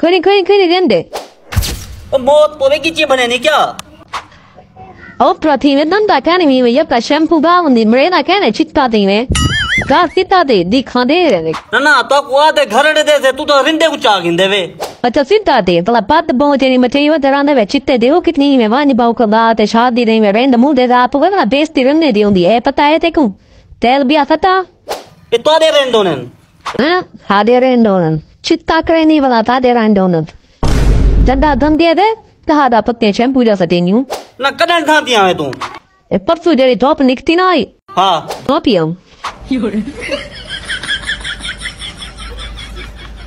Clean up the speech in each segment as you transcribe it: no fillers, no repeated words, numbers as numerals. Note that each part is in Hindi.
खरी रहने मौत पोवे की चीज बने नहीं क्या ओ प्रति में धंधा कहने में ये का शैम्पू गाउंडी मरेना कहने चित्ता दी में गा चित्ता दे दिखा दे ना तो को आते घर दे से तू तो रिंदे को चा गिंदे वे अच्छा चित्ता दे भला बात बहुत नहीं मचे वो दराने वे चित्ते दे वो कितनी में वानी बाउ को बात शादी नहीं में रेंड मुंह दे आप वो ना बेइज्जती रहने दी होंगी है पता है तेको तेल भी आता ये तो दे रेंडोनन हां हादे रेंडोनन चित्ता करे नहीं वाला था दे रेंडोनन जंदा धम दे दे कहादा पत्ते शैम्पू जैसा देनियो ना कदन था दिया है तू ए परसों जेरी टॉप निकती ना आई हां टॉपियम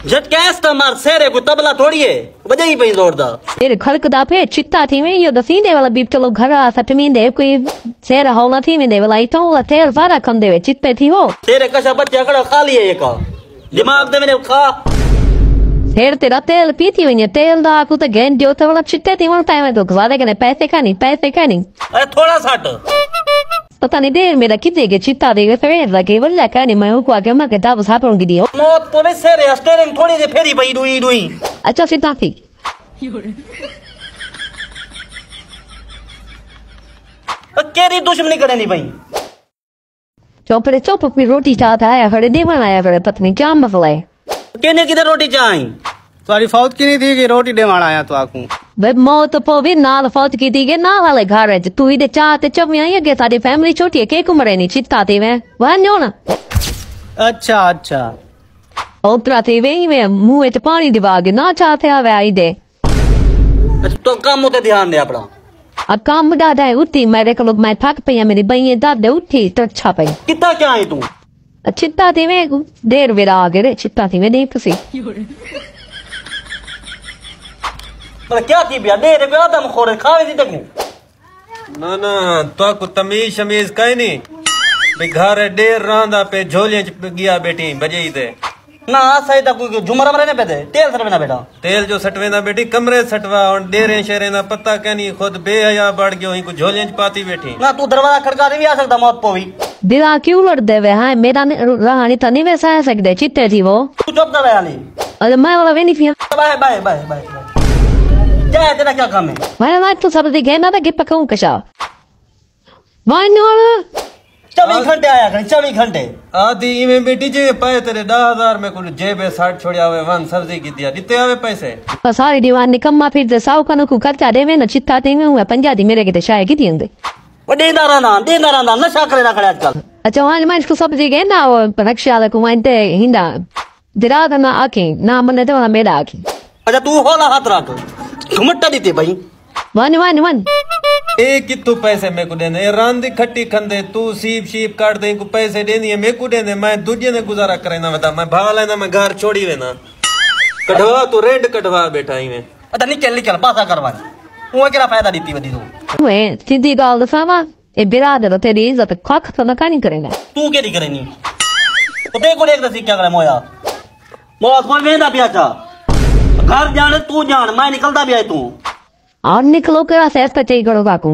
जट कैस तो मार सेरे को तबला थोड़ी है बजे ही पे जोरदा तेरे खड़क दा पे चित्ता थी में यो दसीने वाला बीप चलो घर आ सटमीन दे कोई सेरा होला थी में दे वाला इतो ला तेल सारा कम दे चित पे थी हो तेरे कशा बच्चे अकड़ खा लिए एक दिमाग दे मैंने खा तेरे तेरा तेल पीती हुई तेल दा को तो गेन जो तो वाला चित्ते थी वाला टाइम तो गवादे कने पैसे का नहीं अरे थोड़ा साट पता नहीं देर मेरा कितने के चित्ता देगा फिर लगे वल्ला का नहीं मैं को आगे मैं के दाव सापरोंगी दियो मौत पोवे सेरे स्टेरिंग थोड़ी दे फेरी पई दुई अच्छा सिद्धा थी केरी दुश्मनी करे नहीं भाई चौप अपनी रोटी चाहता है हरे दे बनाया फिर पत्नी जाम मसला केने किधर रोटी चाही तुम्हारी फौत की नहीं थी कि रोटी दे मारा आया तो आकू बे मौत पोवे नाल फौत की थी के नाल वाले घर है तू ही दे चाहते चप में आई के सारी फैमिली छोटी है के कुमरे नहीं चित्ता थी मैं वहां न्यो ना अच्छा ओतरा थी वे में मुंह में पानी दिवा के ना चाहते आवे आई दे तो काम होते ध्यान दे अपना अब काम दादा है उठी मेरे को लोग मैं थक पई मेरी बहन दादा उठी तो अच्छा पई कितना क्या है तू चित्ता थी में देर वेरा आ गए चित्ता थी में नहीं पसी पर क्या थी बिया दे रे आदम खोरे खावे दी तकू ना तो को तमीज शमीज कहीं नहीं बे घर डेर रांदा पे झोले गया बेटी बजे दे ना सही तक कोई झुमरा मरे ने पे दे तेल सटवे ना बेटा तेल जो सटवे ना बेटी कमरे सटवा और डेरे शेरे ना पता क्या नहीं खुद बेहया बढ़ गयो ही को झोले पाती बैठी ना तू दरवाजा खड़का नहीं आ सकता मौत पोवी दिला क्यों लड़ दे वे हां मेरा रहानी तो नहीं वैसा सकते चित्ते थी वो तू चुप ना रहा नहीं अरे मैं वाला वे नहीं फिर बाय क्या है तेरा क्या काम है मैं तो सब दिखे ना कि पकाऊं कशा वाई नो 24 घंटे आया कर 24 घंटे आधी इवें बेटी जे पाए तेरे 10,000 में कुल जेबे 60 छोड़िया हुए वन सब्जी की दिया दिते आवे पैसे सारी दीवान निकम्मा फिर से साउ कनु को खर्चा देवे न चित्ता देवे हुआ पंजाबी मेरे के शायद की दिंदे वो देना रहना नशा करे ना खड़े आजकल अच्छा वहां मैं इसको सब दिखे ना वो रक्षा को मानते हिंदा दिरा ना आके ना मने तो मेरा आके अच्छा तू होला हाथ रख घुमट्टा दीते भाई वन एक कितु पैसे मैं को देने रांदी खट्टी खंदे तू सीप काट दे को पैसे देनी है मैं को देने मैं दूजे ने गुजारा करे ना बता मैं भाव लेना मैं घर छोड़ी वे ना कटवा तू रेंट कटवा बैठा ही में अच्छा निकल पासा करवा वो क्या फायदा दीती वदी तू वे सीधी गाल दसावा ए बिरादर तेरी इज्जत खख तो ना नहीं करेगा तू केडी करेनी तो देखो देख दसी क्या करे मोया मौत कोई वेंदा पिया चा घर जाने तू जान मैं निकलता भी है तू और निकलो करा से चाहिए करो काकू